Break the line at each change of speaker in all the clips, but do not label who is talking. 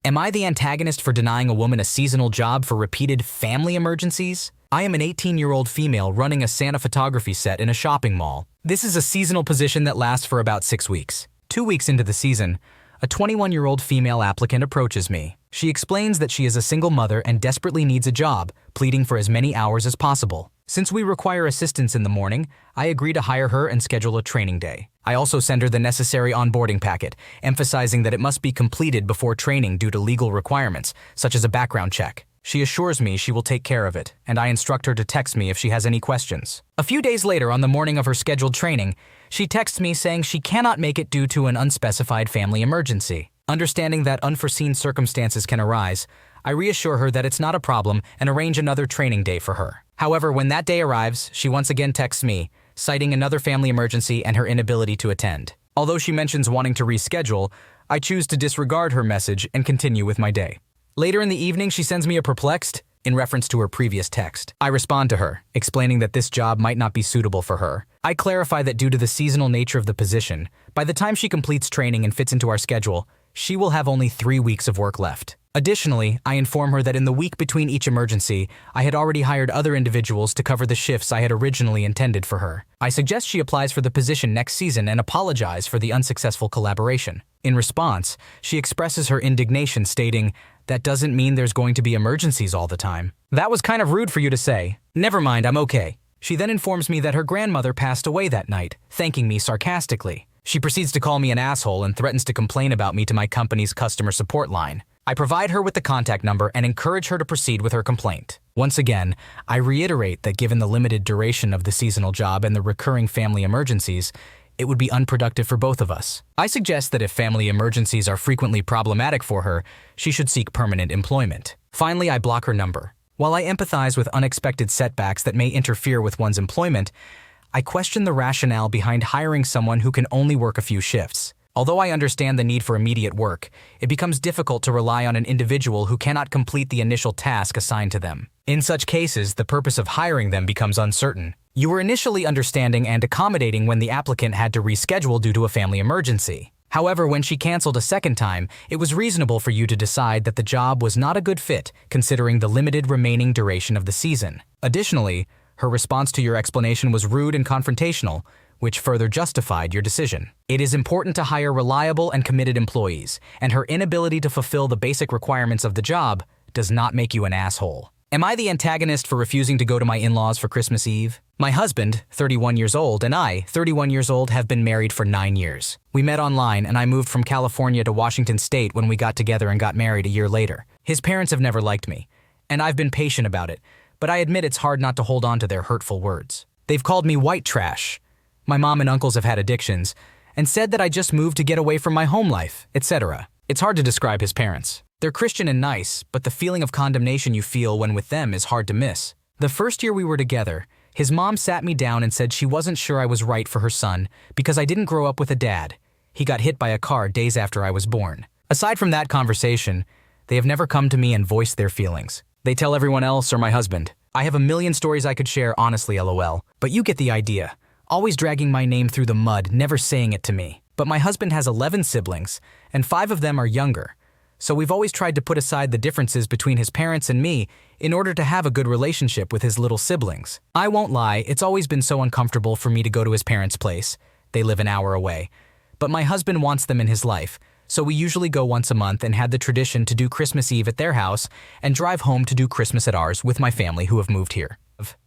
Am I the antagonist for denying a woman a seasonal job for repeated family emergencies? I am an 18-year-old female running a Santa photography set in a shopping mall. This is a seasonal position that lasts for about 6 weeks. 2 weeks into the season, a 21-year-old female applicant approaches me. She explains that she is a single mother and desperately needs a job, pleading for as many hours as possible. Since we require assistance in the morning, I agree to hire her and schedule a training day. I also send her the necessary onboarding packet, emphasizing that it must be completed before training due to legal requirements, such as a background check. She assures me she will take care of it, and I instruct her to text me if she has any questions. A few days later, on the morning of her scheduled training, she texts me saying she cannot make it due to an unspecified family emergency. Understanding that unforeseen circumstances can arise, I reassure her that it's not a problem and arrange another training day for her. However, when that day arrives, she once again texts me, citing another family emergency and her inability to attend. Although she mentions wanting to reschedule, I choose to disregard her message and continue with my day. Later in the evening, she sends me a perplexed in reference to her previous text. I respond to her, explaining that this job might not be suitable for her. I clarify that due to the seasonal nature of the position, by the time she completes training and fits into our schedule, she will have only 3 weeks of work left. Additionally, I inform her that in the week between each emergency, I had already hired other individuals to cover the shifts I had originally intended for her. I suggest she applies for the position next season and apologize for the unsuccessful collaboration. In response, she expresses her indignation, stating, "That doesn't mean there's going to be emergencies all the time." "That was kind of rude for you to say." "Never mind, I'm okay." She then informs me that her grandmother passed away that night, thanking me sarcastically. She proceeds to call me an asshole and threatens to complain about me to my company's customer support line. I provide her with the contact number and encourage her to proceed with her complaint. Once again, I reiterate that given the limited duration of the seasonal job and the recurring family emergencies, it would be unproductive for both of us. I suggest that if family emergencies are frequently problematic for her, she should seek permanent employment. Finally, I block her number. While I empathize with unexpected setbacks that may interfere with one's employment, I question the rationale behind hiring someone who can only work a few shifts. Although I understand the need for immediate work, it becomes difficult to rely on an individual who cannot complete the initial task assigned to them. In such cases, the purpose of hiring them becomes uncertain. You were initially understanding and accommodating when the applicant had to reschedule due to a family emergency. However, when she canceled a second time, it was reasonable for you to decide that the job was not a good fit considering the limited remaining duration of the season. Additionally, her response to your explanation was rude and confrontational, which further justified your decision. It is important to hire reliable and committed employees, and her inability to fulfill the basic requirements of the job does not make you an asshole. Am I the antagonist for refusing to go to my in-laws for Christmas Eve? My husband, 31 years old, and I, 31 years old, have been married for 9 years. We met online, and I moved from California to Washington State when we got together and got married a year later. His parents have never liked me, and I've been patient about it, but I admit it's hard not to hold on to their hurtful words. They've called me white trash. My mom and uncles have had addictions, and said that I just moved to get away from my home life, etc. It's hard to describe his parents. They're Christian and nice, but the feeling of condemnation you feel when with them is hard to miss. The first year we were together, his mom sat me down and said she wasn't sure I was right for her son because I didn't grow up with a dad. He got hit by a car days after I was born. Aside from that conversation, they have never come to me and voiced their feelings. They tell everyone else or my husband. I have a million stories I could share, honestly, LOL, but you get the idea. Always dragging my name through the mud, never saying it to me. But my husband has 11 siblings, and 5 of them are younger. So we've always tried to put aside the differences between his parents and me in order to have a good relationship with his little siblings. I won't lie, it's always been so uncomfortable for me to go to his parents' place. They live an hour away. But my husband wants them in his life, so we usually go once a month and had the tradition to do Christmas Eve at their house and drive home to do Christmas at ours with my family who have moved here.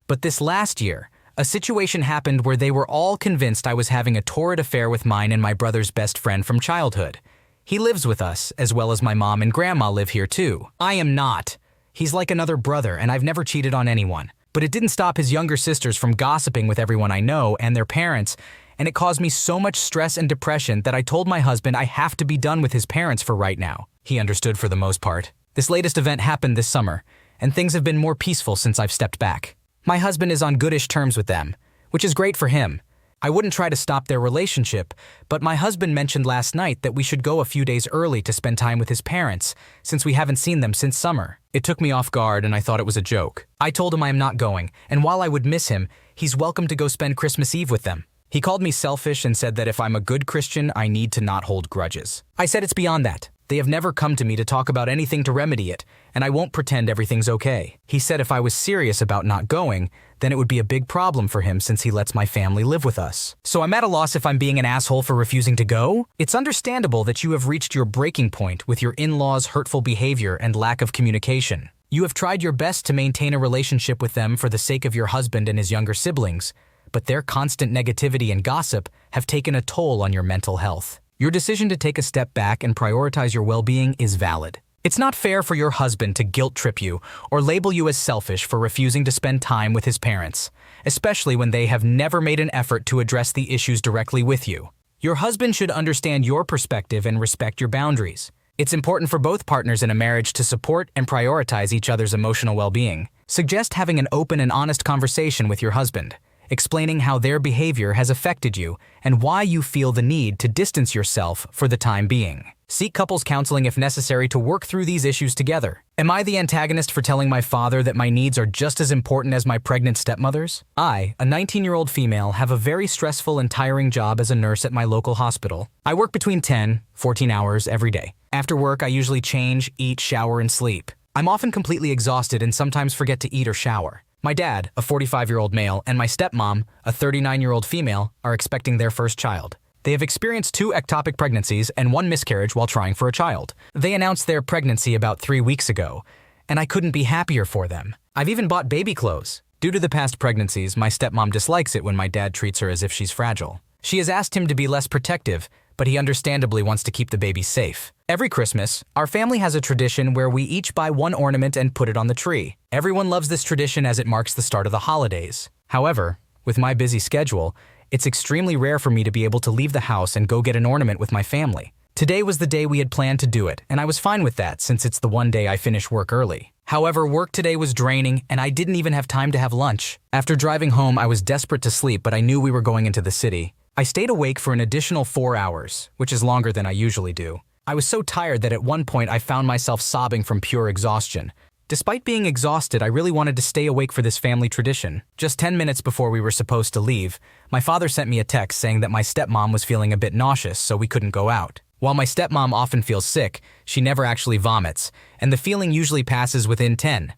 But this last year, a situation happened where they were all convinced I was having a torrid affair with mine and my brother's best friend from childhood. He lives with us, as well as my mom and grandma live here too. I am not. He's like another brother, and I've never cheated on anyone. But it didn't stop his younger sisters from gossiping with everyone I know and their parents, and it caused me so much stress and depression that I told my husband I have to be done with his parents for right now. He understood for the most part. This latest event happened this summer, and things have been more peaceful since I've stepped back. My husband is on goodish terms with them, which is great for him. I wouldn't try to stop their relationship, but my husband mentioned last night that we should go a few days early to spend time with his parents, since we haven't seen them since summer. It took me off guard and I thought it was a joke. I told him I am not going, and while I would miss him, he's welcome to go spend Christmas Eve with them. He called me selfish and said that if I'm a good Christian, I need to not hold grudges. I said it's beyond that. They have never come to me to talk about anything to remedy it, and I won't pretend everything's okay. He said if I was serious about not going, then it would be a big problem for him since he lets my family live with us. So I'm at a loss if I'm being an asshole for refusing to go? It's understandable that you have reached your breaking point with your in-laws' hurtful behavior and lack of communication. You have tried your best to maintain a relationship with them for the sake of your husband and his younger siblings, but their constant negativity and gossip have taken a toll on your mental health. Your decision to take a step back and prioritize your well-being is valid. It's not fair for your husband to guilt-trip you or label you as selfish for refusing to spend time with his parents, especially when they have never made an effort to address the issues directly with you. Your husband should understand your perspective and respect your boundaries. It's important for both partners in a marriage to support and prioritize each other's emotional well-being. Suggest having an open and honest conversation with your husband, explaining how their behavior has affected you and why you feel the need to distance yourself for the time being. Seek couples counseling if necessary to work through these issues together. Am I the antagonist for telling my father that my needs are just as important as my pregnant stepmother's? I, a 19-year-old female, have a very stressful and tiring job as a nurse at my local hospital. I work between 10-14 hours every day. After work, I usually change, eat, shower, and sleep. I'm often completely exhausted and sometimes forget to eat or shower. My dad, a 45-year-old male, and my stepmom, a 39-year-old female, are expecting their first child. They have experienced 2 ectopic pregnancies and 1 miscarriage while trying for a child. They announced their pregnancy about 3 weeks ago, and I couldn't be happier for them. I've even bought baby clothes. Due to the past pregnancies, my stepmom dislikes it when my dad treats her as if she's fragile. She has asked him to be less protective, but he understandably wants to keep the baby safe. Every Christmas, our family has a tradition where we each buy 1 ornament and put it on the tree. Everyone loves this tradition as it marks the start of the holidays. However, with my busy schedule, it's extremely rare for me to be able to leave the house and go get an ornament with my family. Today was the day we had planned to do it, and I was fine with that since it's the one day I finish work early. However, work today was draining, and I didn't even have time to have lunch. After driving home, I was desperate to sleep, but I knew we were going into the city. I stayed awake for an additional 4 hours, which is longer than I usually do. I was so tired that at one point I found myself sobbing from pure exhaustion. Despite being exhausted, I really wanted to stay awake for this family tradition. Just 10 minutes before we were supposed to leave, my father sent me a text saying that my stepmom was feeling a bit nauseous, so we couldn't go out. While my stepmom often feels sick, she never actually vomits, and the feeling usually passes within 10-20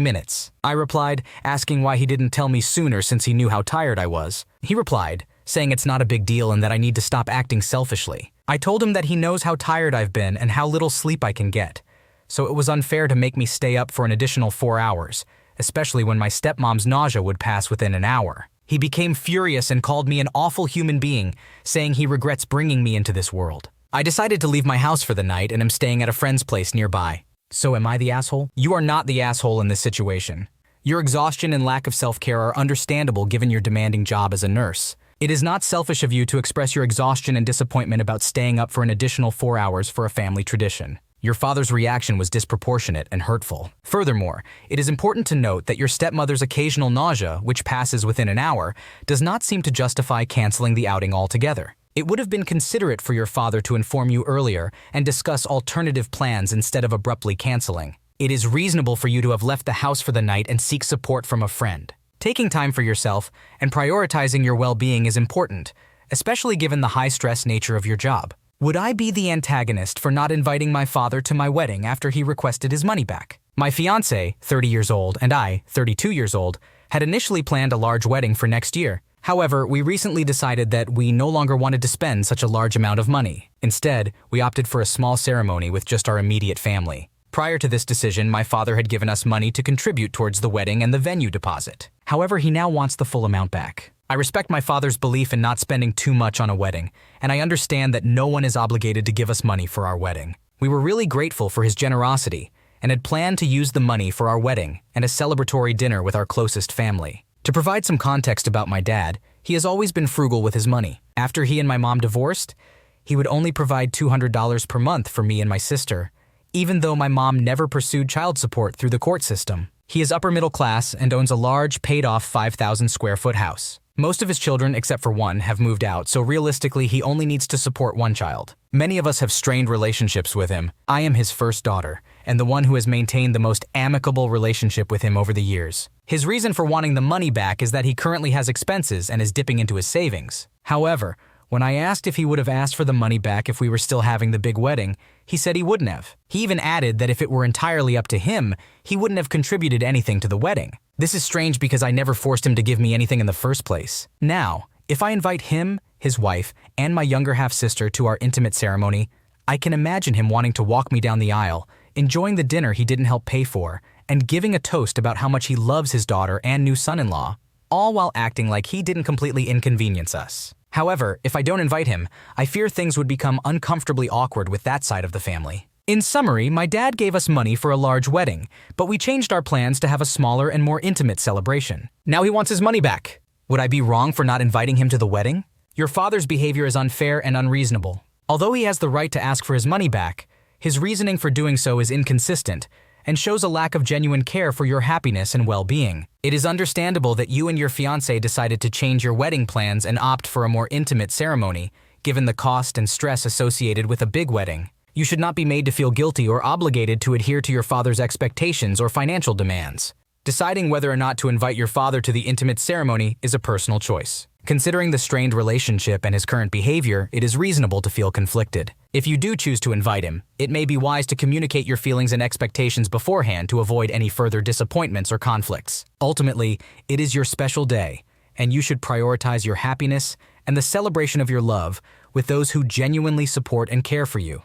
minutes. I replied, asking why he didn't tell me sooner since he knew how tired I was. He replied, saying it's not a big deal and that I need to stop acting selfishly. I told him that he knows how tired I've been and how little sleep I can get, so it was unfair to make me stay up for an additional 4 hours, especially when my stepmom's nausea would pass within an hour. He became furious and called me an awful human being, saying he regrets bringing me into this world. I decided to leave my house for the night and am staying at a friend's place nearby. So am I the asshole? You are not the asshole in this situation. Your exhaustion and lack of self-care are understandable given your demanding job as a nurse. It is not selfish of you to express your exhaustion and disappointment about staying up for an additional 4 hours for a family tradition. Your father's reaction was disproportionate and hurtful. Furthermore, it is important to note that your stepmother's occasional nausea, which passes within an hour, does not seem to justify canceling the outing altogether. It would have been considerate for your father to inform you earlier and discuss alternative plans instead of abruptly canceling. It is reasonable for you to have left the house for the night and seek support from a friend. Taking time for yourself and prioritizing your well-being is important, especially given the high-stress nature of your job. Would I be the antagonist for not inviting my father to my wedding after he requested his money back? My fiancé, 30 years old, and I, 32 years old, had initially planned a large wedding for next year. However, we recently decided that we no longer wanted to spend such a large amount of money. Instead, we opted for a small ceremony with just our immediate family. Prior to this decision, my father had given us money to contribute towards the wedding and the venue deposit. However, he now wants the full amount back. I respect my father's belief in not spending too much on a wedding, and I understand that no one is obligated to give us money for our wedding. We were really grateful for his generosity and had planned to use the money for our wedding and a celebratory dinner with our closest family. To provide some context about my dad, he has always been frugal with his money. After he and my mom divorced, he would only provide $200 per month for me and my sister, even though my mom never pursued child support through the court system. He is upper middle class and owns a large, paid-off 5,000 square foot house. Most of his children, except for one, have moved out, so realistically he only needs to support one child. Many of us have strained relationships with him. I am his first daughter, and the one who has maintained the most amicable relationship with him over the years. His reason for wanting the money back is that he currently has expenses and is dipping into his savings. However, When I asked if he would have asked for the money back if we were still having the big wedding, he said he wouldn't have. He even added that if it were entirely up to him, he wouldn't have contributed anything to the wedding. This is strange because I never forced him to give me anything in the first place. Now, if I invite him, his wife, and my younger half-sister to our intimate ceremony, I can imagine him wanting to walk me down the aisle, enjoying the dinner he didn't help pay for, and giving a toast about how much he loves his daughter and new son-in-law, all while acting like he didn't completely inconvenience us. However, if I don't invite him, I fear things would become uncomfortably awkward with that side of the family. In summary, my dad gave us money for a large wedding, but we changed our plans to have a smaller and more intimate celebration. Now he wants his money back. Would I be wrong for not inviting him to the wedding? Your father's behavior is unfair and unreasonable. Although he has the right to ask for his money back, his reasoning for doing so is inconsistent and shows a lack of genuine care for your happiness and well-being. It is understandable that you and your fiancé decided to change your wedding plans and opt for a more intimate ceremony, given the cost and stress associated with a big wedding. You should not be made to feel guilty or obligated to adhere to your father's expectations or financial demands. Deciding whether or not to invite your father to the intimate ceremony is a personal choice. Considering the strained relationship and his current behavior, it is reasonable to feel conflicted. If you do choose to invite him, it may be wise to communicate your feelings and expectations beforehand to avoid any further disappointments or conflicts. Ultimately, it is your special day, and you should prioritize your happiness and the celebration of your love with those who genuinely support and care for you.